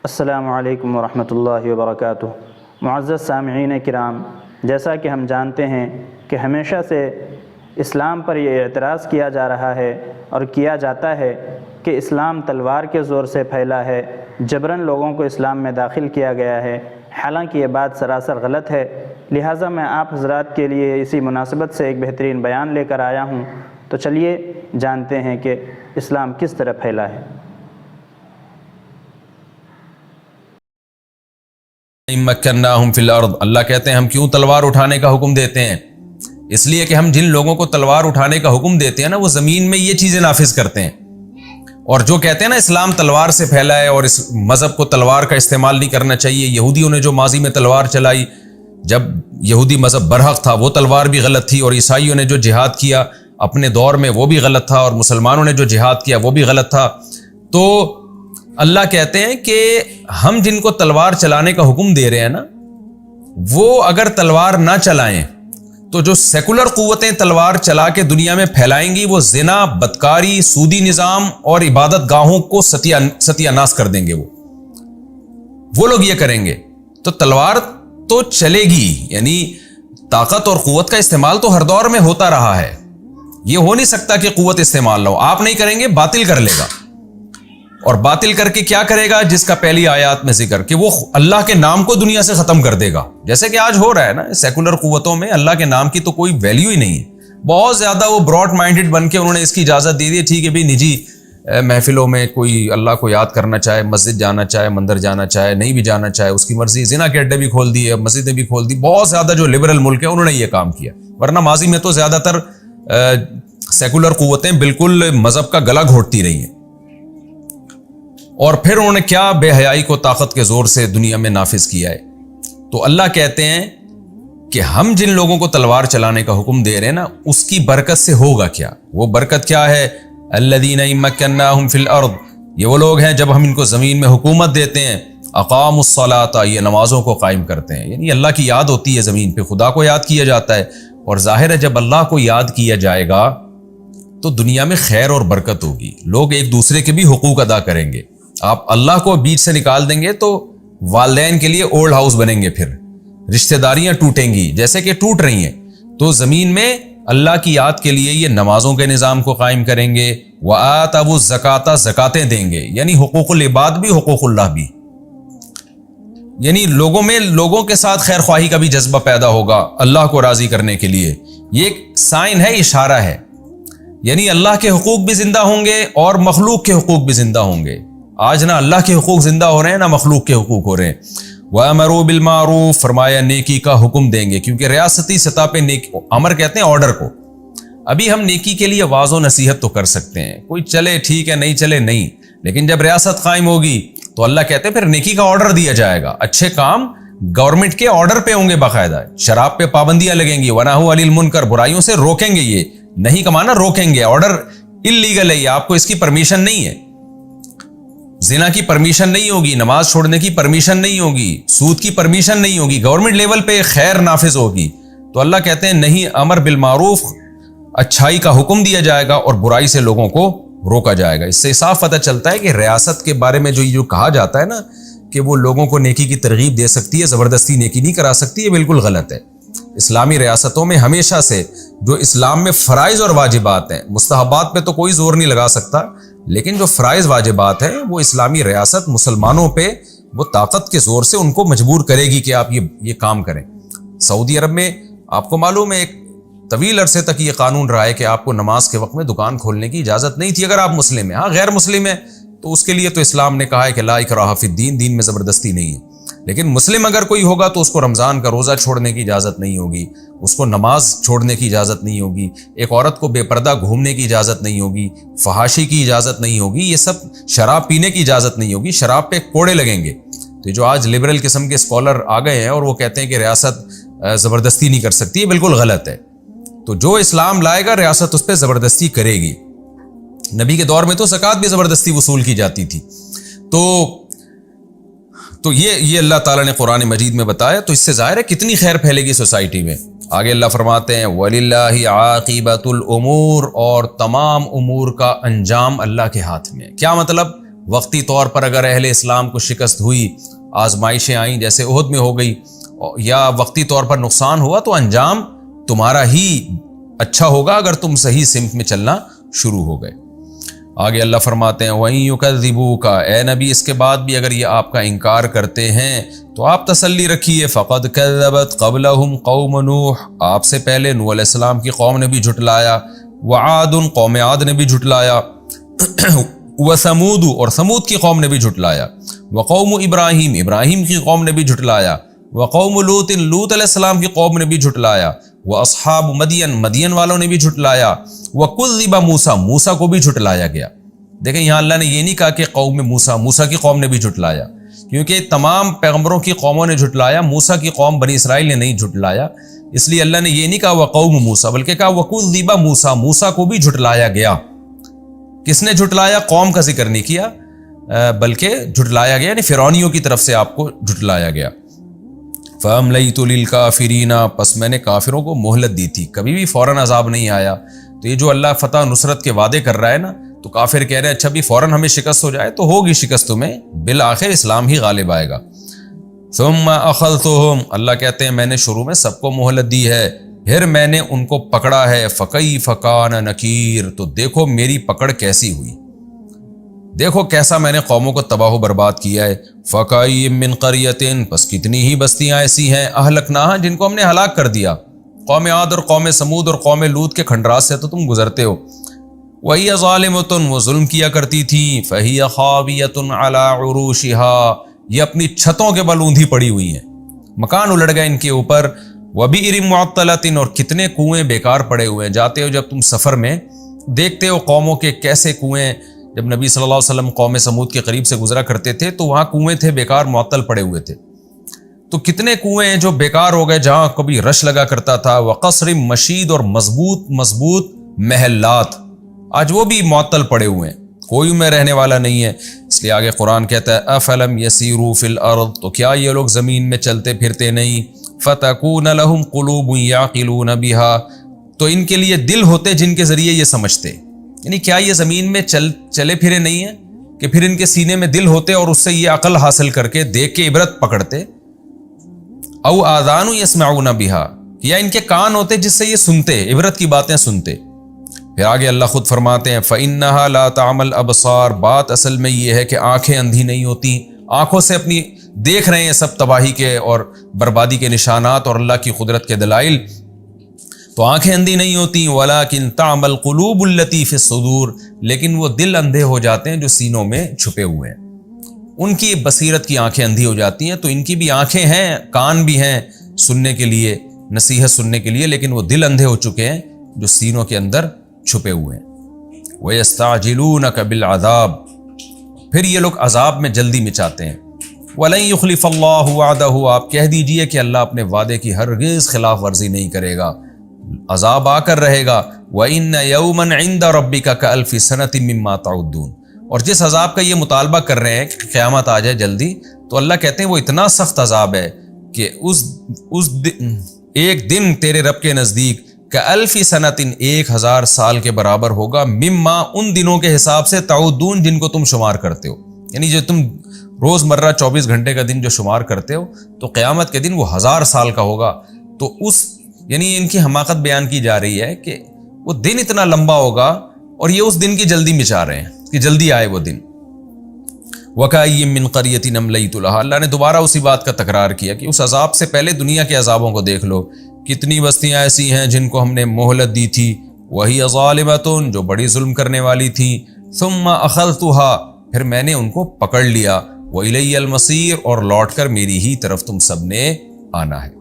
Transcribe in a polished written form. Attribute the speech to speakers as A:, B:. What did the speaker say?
A: السلام علیکم ورحمۃ اللہ وبرکاتہ۔ معزز سامعین کرام، جیسا کہ ہم جانتے ہیں کہ ہمیشہ سے اسلام پر یہ اعتراض کیا جا رہا ہے اور کیا جاتا ہے کہ اسلام تلوار کے زور سے پھیلا ہے، جبراً لوگوں کو اسلام میں داخل کیا گیا ہے، حالانکہ یہ بات سراسر غلط ہے۔ لہٰذا میں آپ حضرات کے لیے اسی مناسبت سے ایک بہترین بیان لے کر آیا ہوں، تو چلیے جانتے ہیں کہ اسلام کس طرح پھیلا ہے۔
B: مکناہم فی الارض، اللہ کہتے ہیں ہم کیوں تلوار اٹھانے کا حکم دیتے ہیں؟ اس لیے کہ ہم جن لوگوں کو تلوار اٹھانے کا حکم دیتے ہیں نا، وہ زمین میں یہ چیزیں نافذ کرتے ہیں۔ اور جو کہتے ہیں نا اسلام تلوار سے پھیلا ہے اور اس مذہب کو تلوار کا استعمال نہیں کرنا چاہیے، یہودیوں نے جو ماضی میں تلوار چلائی، جب یہودی مذہب برحق تھا وہ تلوار بھی غلط تھی، اور عیسائیوں نے جو جہاد کیا اپنے دور میں وہ بھی غلط تھا، اور مسلمانوں نے جو جہاد کیا وہ بھی غلط تھا۔ تو اللہ کہتے ہیں کہ ہم جن کو تلوار چلانے کا حکم دے رہے ہیں نا، وہ اگر تلوار نہ چلائیں تو جو سیکولر قوتیں تلوار چلا کے دنیا میں پھیلائیں گی، وہ زنا، بدکاری، سودی نظام اور عبادت گاہوں کو ستیہ ناس کر دیں گے۔ وہ لوگ یہ کریں گے۔ تو تلوار تو چلے گی، یعنی طاقت اور قوت کا استعمال تو ہر دور میں ہوتا رہا ہے، یہ ہو نہیں سکتا کہ قوت استعمال نہ ہو۔ آپ نہیں کریں گے، باطل کر لے گا، اور باطل کر کے کیا کرے گا؟ جس کا پہلی آیات میں ذکر کہ وہ اللہ کے نام کو دنیا سے ختم کر دے گا، جیسے کہ آج ہو رہا ہے نا۔ سیکولر قوتوں میں اللہ کے نام کی تو کوئی ویلیو ہی نہیں ہے، بہت زیادہ وہ براڈ مائنڈڈ بن کے انہوں نے اس کی اجازت دے دی، ٹھیک ہے بھی نجی محفلوں میں کوئی اللہ کو یاد کرنا چاہے، مسجد جانا چاہے، مندر جانا چاہے، نہیں بھی جانا چاہے اس کی مرضی، زنا کے اڈے بھی کھول دیے، مسجدیں بھی کھول دی۔ بہت زیادہ جو لبرل ملک ہے انہوں نے یہ کام کیا، ورنہ ماضی میں تو زیادہ تر سیکولر قوتیں بالکل مذہب کا گلا گھونٹتی رہی ہیں۔ اور پھر انہوں نے کیا بے حیائی کو طاقت کے زور سے دنیا میں نافذ کیا ہے۔ تو اللہ کہتے ہیں کہ ہم جن لوگوں کو تلوار چلانے کا حکم دے رہے ہیں نا، اس کی برکت سے ہوگا کیا؟ وہ برکت کیا ہے؟ الذین مکناہم فی الارض، یہ وہ لوگ ہیں جب ہم ان کو زمین میں حکومت دیتے ہیں، اقاموا الصلاۃ، یہ نمازوں کو قائم کرتے ہیں، یعنی اللہ کی یاد ہوتی ہے زمین پہ، خدا کو یاد کیا جاتا ہے۔ اور ظاہر ہے جب اللہ کو یاد کیا جائے گا تو دنیا میں خیر اور برکت ہوگی، لوگ ایک دوسرے کے بھی حقوق ادا کریں گے۔ آپ اللہ کو بیچ سے نکال دیں گے تو والدین کے لیے اولڈ ہاؤس بنیں گے، پھر رشتہ داریاں ٹوٹیں گی جیسے کہ ٹوٹ رہی ہیں۔ تو زمین میں اللہ کی یاد کے لیے یہ نمازوں کے نظام کو قائم کریں گے، وآتوا الزکاۃ، زکاتیں دیں گے، یعنی حقوق العباد بھی حقوق اللہ بھی، یعنی لوگوں میں لوگوں کے ساتھ خیر خواہی کا بھی جذبہ پیدا ہوگا اللہ کو راضی کرنے کے لیے۔ یہ ایک سائن ہے، اشارہ ہے، یعنی اللہ کے حقوق بھی زندہ ہوں گے اور مخلوق کے حقوق بھی زندہ ہوں گے۔ آج نہ اللہ کے حقوق زندہ ہو رہے ہیں، نہ مخلوق کے حقوق ہو رہے ہیں۔ وَأَمَرُوا بِالْمَعْرُوفِ، فرمایا نیکی کا حکم دیں گے، کیونکہ ریاستی سطح پہ امر کہتے ہیں آرڈر کو۔ ابھی ہم نیکی کے لیے واعظ و نصیحت تو کر سکتے ہیں، کوئی چلے ٹھیک ہے، نہیں چلے نہیں، لیکن جب ریاست قائم ہوگی تو اللہ کہتے ہیں پھر نیکی کا آرڈر دیا جائے گا۔ اچھے کام گورنمنٹ کے آرڈر پہ ہوں گے، باقاعدہ شراب پہ پابندیاں لگیں گی، وَنَهُوا عَنِ الْمُنکَر، برائیوں سے روکیں گے، یہ نہیں کمانا روکیں گے، آرڈر اللیگل ہے، یہ آپ کو اس کی پرمیشن نہیں ہے۔ زنا کی پرمیشن نہیں ہوگی، نماز چھوڑنے کی پرمیشن نہیں ہوگی، سود کی پرمیشن نہیں ہوگی، گورنمنٹ لیول پہ خیر نافذ ہوگی۔ تو اللہ کہتے ہیں نہیں، امر بالمعروف، اچھائی کا حکم دیا جائے گا اور برائی سے لوگوں کو روکا جائے گا۔ اس سے صاف پتہ چلتا ہے کہ ریاست کے بارے میں جو کہا جاتا ہے نا کہ وہ لوگوں کو نیکی کی ترغیب دے سکتی ہے، زبردستی نیکی نہیں کرا سکتی، یہ بالکل غلط ہے۔ اسلامی ریاستوں میں ہمیشہ سے جو اسلام میں فرائض اور واجبات ہیں، مستحبات پہ تو کوئی زور نہیں لگا سکتا، لیکن جو فرائض واجبات ہیں وہ اسلامی ریاست مسلمانوں پہ وہ طاقت کے زور سے ان کو مجبور کرے گی کہ آپ یہ کام کریں۔ سعودی عرب میں آپ کو معلوم ہے ایک طویل عرصے تک یہ قانون رہا ہے کہ آپ کو نماز کے وقت میں دکان کھولنے کی اجازت نہیں تھی اگر آپ مسلم ہیں۔ ہاں غیر مسلم ہیں تو اس کے لیے تو اسلام نے کہا ہے کہ لا اکراہ فی الدین، دین میں زبردستی نہیں ہے، لیکن مسلم اگر کوئی ہوگا تو اس کو رمضان کا روزہ چھوڑنے کی اجازت نہیں ہوگی، اس کو نماز چھوڑنے کی اجازت نہیں ہوگی، ایک عورت کو بے پردہ گھومنے کی اجازت نہیں ہوگی، فحاشی کی اجازت نہیں ہوگی، یہ سب شراب پینے کی اجازت نہیں ہوگی، شراب پہ کوڑے لگیں گے۔ تو جو آج لبرل قسم کے اسکالر آ گئے ہیں اور وہ کہتے ہیں کہ ریاست زبردستی نہیں کر سکتی، یہ بالکل غلط ہے۔ تو جو اسلام لائے گا ریاست اس پہ زبردستی کرے گی۔ نبی کے دور میں تو زکوٰۃ بھی زبردستی وصول کی جاتی تھی۔ تو یہ اللہ تعالیٰ نے قرآن مجید میں بتایا، تو اس سے ظاہر ہے کتنی خیر پھیلے گی سوسائٹی میں۔ آگے اللہ فرماتے ہیں وَلِلَّهِ عَاقِبَةُ الْأُمُورِ، اور تمام امور کا انجام اللہ کے ہاتھ میں۔ کیا مطلب؟ وقتی طور پر اگر اہل اسلام کو شکست ہوئی، آزمائشیں آئیں جیسے احد میں ہو گئی، یا وقتی طور پر نقصان ہوا، تو انجام تمہارا ہی اچھا ہوگا اگر تم صحیح سمت میں چلنا شروع ہو گئے۔ آگے اللہ فرماتے ہیں وَإِن يُكَذِّبُوكَ، اے نبی اس کے بعد بھی اگر یہ آپ کا انکار کرتے ہیں تو آپ تسلی رکھیے، فَقَدْ كَذَّبَتْ قَبْلَهُمْ قَوْمُ نُوحٍ، آپ سے پہلے نوح علیہ السلام کی قوم نے بھی جھٹلایا، وَعَادٌ، قوم عاد نے بھی جھٹلایا، وَثَمُودُ، اور ثمود کی قوم نے بھی جھٹلایا، وَقَوْمُ إِبْرَاهِيمَ، ابراہیم کی قوم نے بھی جھٹلایا، وَقَوْمُ لُوطٍ، لوط علیہ السلام کی قوم نے بھی جھٹلایا، وَأَصْحَابُ مدین، مدین والوں نے بھی جھٹلایا، وَكُذِّبَ موسیٰ، موسیٰ کو بھی جھٹلایا گیا۔ دیکھیں یہاں اللہ نے یہ نہیں کہا کہ قوم موسیٰ کی قوم نے بھی جھٹلایا، کیونکہ تمام پیغمبروں کی قوموں نے جھٹلایا، موسیٰ کی قوم بنی اسرائیل نے نہیں جھٹلایا، اس لیے اللہ نے یہ نہیں کہا وَقَوْمُ موسیٰ، بلکہ کہا وَكُذِّبَ موسیٰ، موسیٰ کو بھی جھٹلایا گیا۔ کس نے جھٹلایا؟ قوم کا ذکر نہیں کیا، بلکہ جھٹلایا گیا یعنی فرعونیوں کی طرف سے آپ کو جھٹلایا گیا۔ فَأَمْلَيْتُ لِلْكَافِرِينَ، پس میں نے کافروں کو مہلت دی تھی، کبھی بھی فوراً عذاب نہیں آیا۔ تو یہ جو اللہ فتح نصرت کے وعدے کر رہا ہے نا، تو کافر کہہ رہے ہیں اچھا بھی فوراً ہمیں شکست ہو جائے، تو ہوگی شکست تمہیں، بالآخر اسلام ہی غالب آئے گا۔ ثُمَّ أَخَذْتُهُمْ، اللہ کہتے ہیں میں نے شروع میں سب کو مہلت دی ہے، پھر میں نے ان کو پکڑا ہے، فَكَيْفَ كَانَ نَكِيرٌ، تو دیکھو میری پکڑ کیسی ہوئی، دیکھو کیسا میں نے قوموں کو تباہ و برباد کیا ہے۔ فَكَأَيٍّ مِّن قَرْيَةٍ، پس کتنی ہی بستیاں ایسی ہیں، أَهْلَكْنَاهَا، جن کو ہم نے ہلاک کر دیا، قوم عاد اور قوم سمود اور قوم لوط کے کھنڈرات سے تو تم گزرتے ہو۔ وَهِيَ ظَالِمَةٌ، وہ ظلم کیا کرتی تھی، فَهِيَ خَاوِيَةٌ عَلَى عُرُوشِهَا، یہ اپنی چھتوں کے بل اوندھی پڑی ہوئی ہیں، مکان الٹ گئے ان کے اوپر۔ وَبِئْرٍ مُعَطَّلَةٍ، اور کتنے کنویں بیکار پڑے ہوئے ہیں، جاتے ہو جب تم سفر میں دیکھتے ہو قوموں کے کیسے کنویں، جب نبی صلی اللہ علیہ وسلم قوم سمود کے قریب سے گزرا کرتے تھے تو وہاں کنویں تھے بیکار معطل پڑے ہوئے تھے، تو کتنے کنویں ہیں جو بیکار ہو گئے جہاں کبھی رش لگا کرتا تھا۔ وقصر مشید، اور مضبوط محلات آج وہ بھی معطل پڑے ہوئے ہیں، کوئی میں رہنے والا نہیں ہے۔ اس لیے آگے قرآن کہتا ہے افلم یسیروا فی الارض، تو کیا یہ لوگ زمین میں چلتے پھرتے نہیں، فتکون لہم قلوب یعقلون بہا، تو ان کے لیے دل ہوتے جن کے ذریعے یہ سمجھتے، یعنی کیا یہ زمین میں چلے پھرے نہیں ہیں کہ پھر ان کے سینے میں دل ہوتے اور اس سے یہ عقل حاصل کر کے دیکھ کے عبرت پکڑتے۔ او آذان یسمعون بہا، یا ان کے کان ہوتے جس سے یہ سنتے، عبرت کی باتیں سنتے۔ پھر آگے اللہ خود فرماتے ہیں فَإِنَّهَا لَا تَعْمَى الْأَبْصَارُ، بات اصل میں یہ ہے کہ آنکھیں اندھی نہیں ہوتی، آنکھوں سے اپنی دیکھ رہے ہیں سب تباہی کے اور بربادی کے نشانات اور اللہ کی قدرت کے دلائل، تو آنکھیں اندھی نہیں ہوتی، وَلَكِنْ تَعْمَى الْقُلُوبُ الَّتِي فِي الصُّدُورِ، لیکن وہ دل اندھے ہو جاتے ہیں جو سینوں میں چھپے ہوئے ہیں، ان کی بصیرت کی آنکھیں اندھی ہو جاتی ہیں، تو ان کی بھی آنکھیں ہیں، کان بھی ہیں سننے کے لیے، نصیحت سننے کے لیے، لیکن وہ دل اندھے ہو چکے ہیں جو سینوں کے اندر چھپے ہوئے ہیں۔ وَيَسْتَعْجِلُونَكَ بِالْعَذَابِ، پھر یہ لوگ عذاب میں جلدی مچاتے ہیں۔ وَلَن يُخْلِفَ اللَّهُ وَعْدَهُ، آپ کہہ دیجئے کہ اللہ اپنے وعدے کی ہرگز خلاف ورزی نہیں کرے گا، عذاب آ کر رہے گا۔ وَإِنَّ يَوْمًا عِندَ رَبِّكَ كَأَلْفِ سَنَةٍ مِّمَّا تَعُدُّونَ، اور جس عذاب کا یہ مطالبہ کر رہے ہیں کہ قیامت آ جائے جلدی، تو اللہ کہتے ہیں وہ اتنا سخت عذاب ہے کہ اس ایک دن تیرے رب کے نزدیک کَأَلْفِ سَنَةٍ 1000 سال کے برابر ہوگا، مما ان دنوں کے حساب سے تعودون جن کو تم شمار کرتے ہو، یعنی جو تم روز مرہ 24 گھنٹے کا دن جو شمار کرتے ہو، تو قیامت کے دن وہ 1000 سال کا ہوگا۔ تو یعنی ان کی حماقت بیان کی جا رہی ہے کہ وہ دن اتنا لمبا ہوگا اور یہ اس دن کی جلدی مچا رہے ہیں کہ جلدی آئے وہ دن۔ وَكَأَيٍّ مِّن قَرْيَةٍ أَمْلَيْتُ لَهَا، اللہ نے دوبارہ اسی بات کا تکرار کیا کہ اس عذاب سے پہلے دنیا کے عذابوں کو دیکھ لو، کتنی بستیاں ایسی ہیں جن کو ہم نے مہلت دی تھی، وَهِيَ ظَالِمَةٌ، جو بڑی ظلم کرنے والی تھی، ثُمَّ أَخَذْتُهَا، پھر میں نے ان کو پکڑ لیا، وَإِلَيَّ الْمَصِيرُ، اور لوٹ کر میری ہی طرف تم سب نے آنا ہے۔